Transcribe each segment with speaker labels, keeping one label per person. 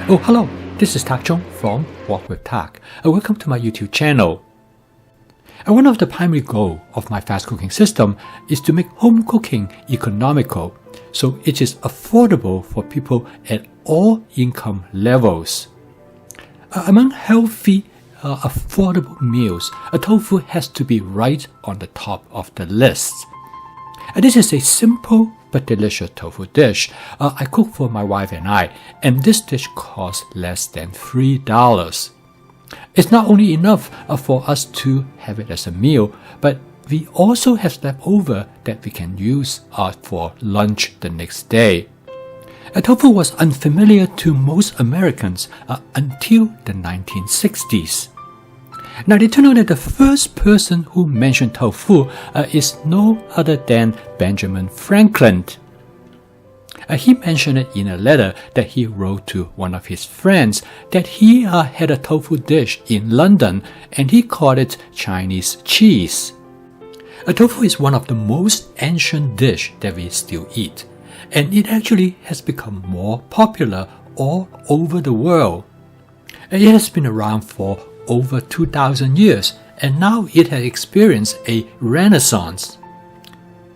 Speaker 1: Oh, hello, this is Tak Chong from Walk with Tak. Welcome to my YouTube channel. One of the primary goals of my fast cooking system is to make home cooking economical, so it is affordable for people at all income levels. Among healthy, affordable meals, a tofu has to be right on the top of the list. This is a simple but delicious tofu dish I cook for my wife and I, and this dish costs less than $3. It's not only enough for us to have it as a meal, but we also have leftover that we can use for lunch the next day. Tofu was unfamiliar to most Americans until the 1960s. Now, they turn out that the first person who mentioned tofu is no other than Benjamin Franklin. He mentioned it in a letter that he wrote to one of his friends that he had a tofu dish in London and he called it Chinese cheese. Tofu is one of the most ancient dishes that we still eat, and it actually has become more popular all over the world. It has been around for over 2,000 years, and now it has experienced a renaissance.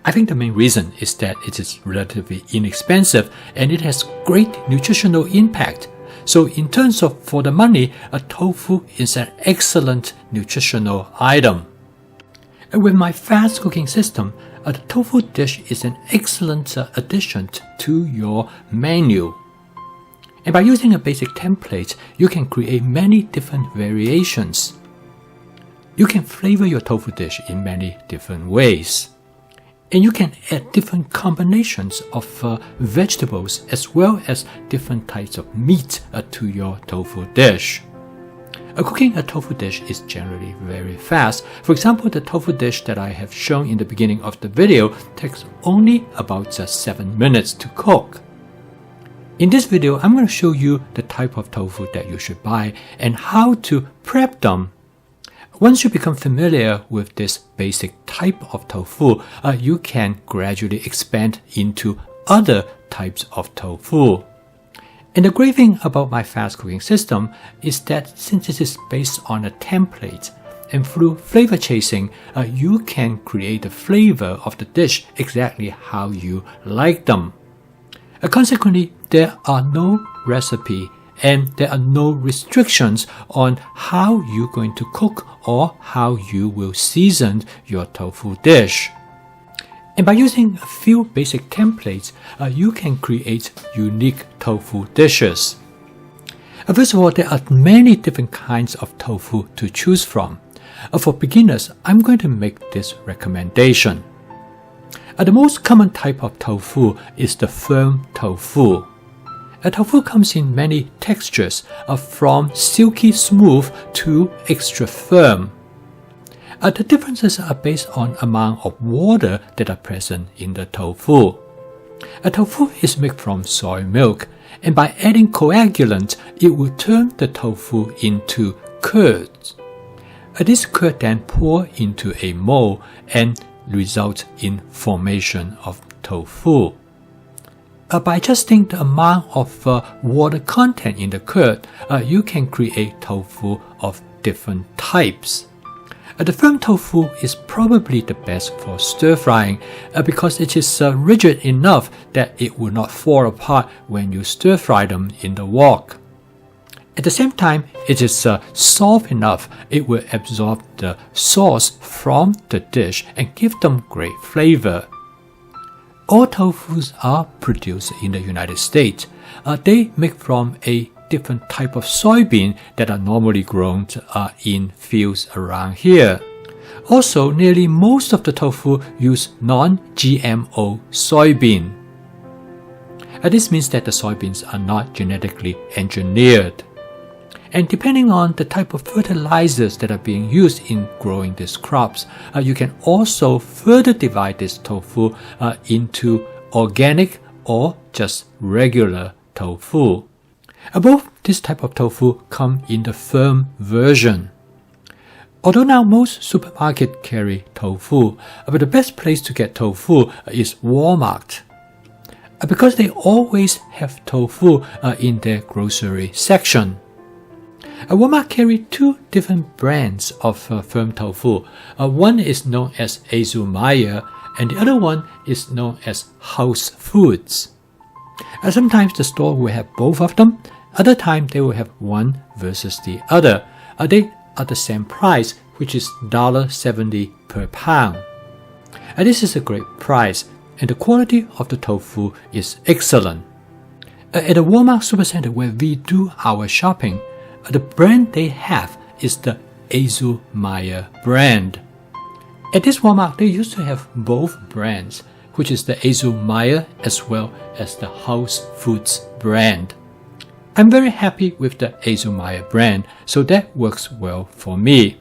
Speaker 1: I think the main reason is that it is relatively inexpensive and it has great nutritional impact. So in terms of for the money, a tofu is an excellent nutritional item. With my fast cooking system, the tofu dish is an excellent addition to your menu. And by using a basic template, you can create many different variations. You can flavor your tofu dish in many different ways. And you can add different combinations of vegetables as well as different types of meat to your tofu dish. Cooking a tofu dish is generally very fast. For example, the tofu dish that I have shown in the beginning of the video takes only about 7 minutes to cook. In this video, I'm going to show you the type of tofu that you should buy and how to prep them. Once you become familiar with this basic type of tofu, you can gradually expand into other types of tofu. And the great thing about my fast cooking system is that since it is based on a template, and through flavor chasing, you can create the flavor of the dish exactly how you like them. Consequently, there are no recipe and there are no restrictions on how you're going to cook or how you will season your tofu dish. And by using a few basic templates, you can create unique tofu dishes. First of all, there are many different kinds of tofu to choose from. For beginners, I'm going to make this recommendation. The most common type of tofu is the firm tofu. Tofu comes in many textures, from silky smooth to extra firm. The differences are based on amount of water that are present in the tofu. Tofu is made from soy milk, and by adding coagulant, it will turn the tofu into curd. This curd then pour into a mold and result in formation of tofu. By adjusting the amount of water content in the curd, you can create tofu of different types. The firm tofu is probably the best for stir frying because it is rigid enough that it will not fall apart when you stir fry them in the wok. At the same time, it is soft enough it will absorb the sauce from the dish and give them great flavor. All tofus are produced in the United States. They make from a different type of soybean that are normally grown in fields around here. Also, nearly most of the tofu use non-GMO soybean. This means that the soybeans are not genetically engineered. And depending on the type of fertilizers that are being used in growing these crops, you can also further divide this tofu into organic or just regular tofu. Both this type of tofu come in the firm version. Although now most supermarkets carry tofu, but the best place to get tofu is Walmart. because they always have tofu in their grocery section. Walmart carries two different brands of firm tofu. One is known as Azumaya and the other one is known as House Foods. Sometimes the store will have both of them, other times they will have one versus the other. They are the same price, which is $1.70 per pound. This is a great price and the quality of the tofu is excellent. At the Walmart Supercenter where we do our shopping, the brand they have is the Azumaya brand. At this Walmart, they used to have both brands, which is the Azumaya as well as the House Foods brand. I'm very happy with the Azumaya brand, so that works well for me.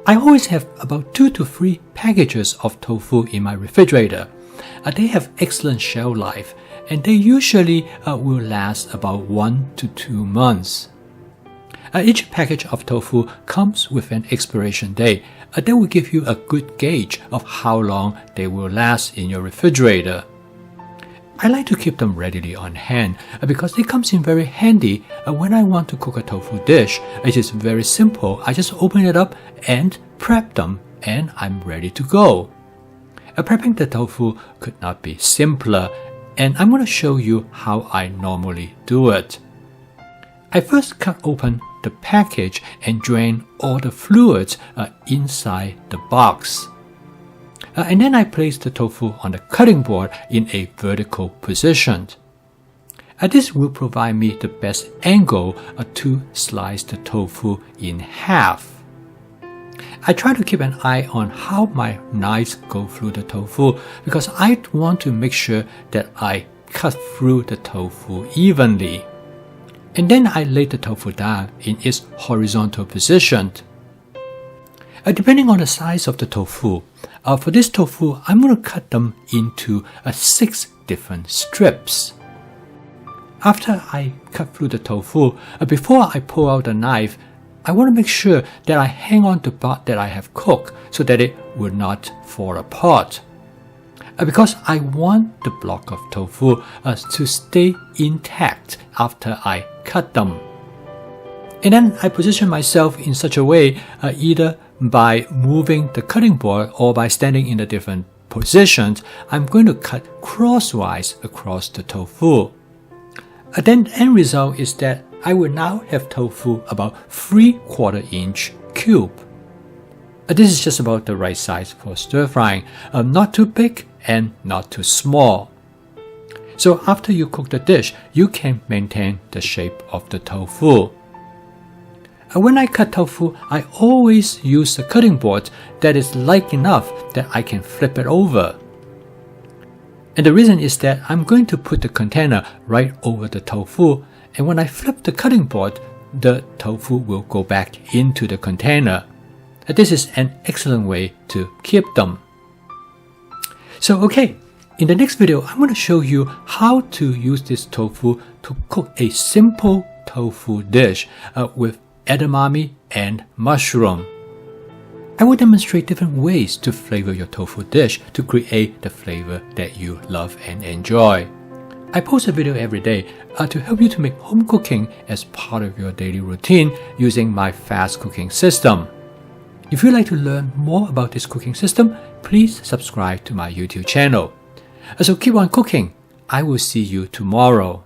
Speaker 1: I always have about 2 to 3 packages of tofu in my refrigerator. They have excellent shelf life and they usually will last about 1 to 2 months. Each package of tofu comes with an expiration date that will give you a good gauge of how long they will last in your refrigerator. I like to keep them readily on hand because it comes in very handy when I want to cook a tofu dish. It is very simple. I just open it up and prep them and I'm ready to go. Prepping the tofu could not be simpler and I'm going to show you how I normally do it. I first cut open the package and drain all the fluids inside the box. And then I place the tofu on the cutting board in a vertical position. This will provide me the best angle to slice the tofu in half. I try to keep an eye on how my knives go through the tofu because I want to make sure that I cut through the tofu evenly. And then I lay the tofu down in its horizontal position. Depending on the size of the tofu, for this tofu, I'm going to cut them into 6 different strips. After I cut through the tofu, before I pull out the knife, I want to make sure that I hang on to the part that I have cooked so that it will not fall apart. Because I want the block of tofu to stay intact after I cut them. And then I position myself in such a way either by moving the cutting board or by standing in a different positions. I'm going to cut crosswise across the tofu. Then the end result is that I will now have tofu about 3/4 inch cube. This is just about the right size for stir frying, not too big and not too small. So after you cook the dish, you can maintain the shape of the tofu. When I cut tofu, I always use a cutting board that is light enough that I can flip it over. And the reason is that I'm going to put the container right over the tofu, and when I flip the cutting board, the tofu will go back into the container. This is an excellent way to keep them. So okay, in the next video, I'm going to show you how to use this tofu to cook a simple tofu dish with edamame and mushroom. I will demonstrate different ways to flavor your tofu dish to create the flavor that you love and enjoy. I post a video every day to help you to make home cooking as part of your daily routine using my fast cooking system. If you'd like to learn more about this cooking system, please subscribe to my YouTube channel. So keep on cooking. I will see you tomorrow.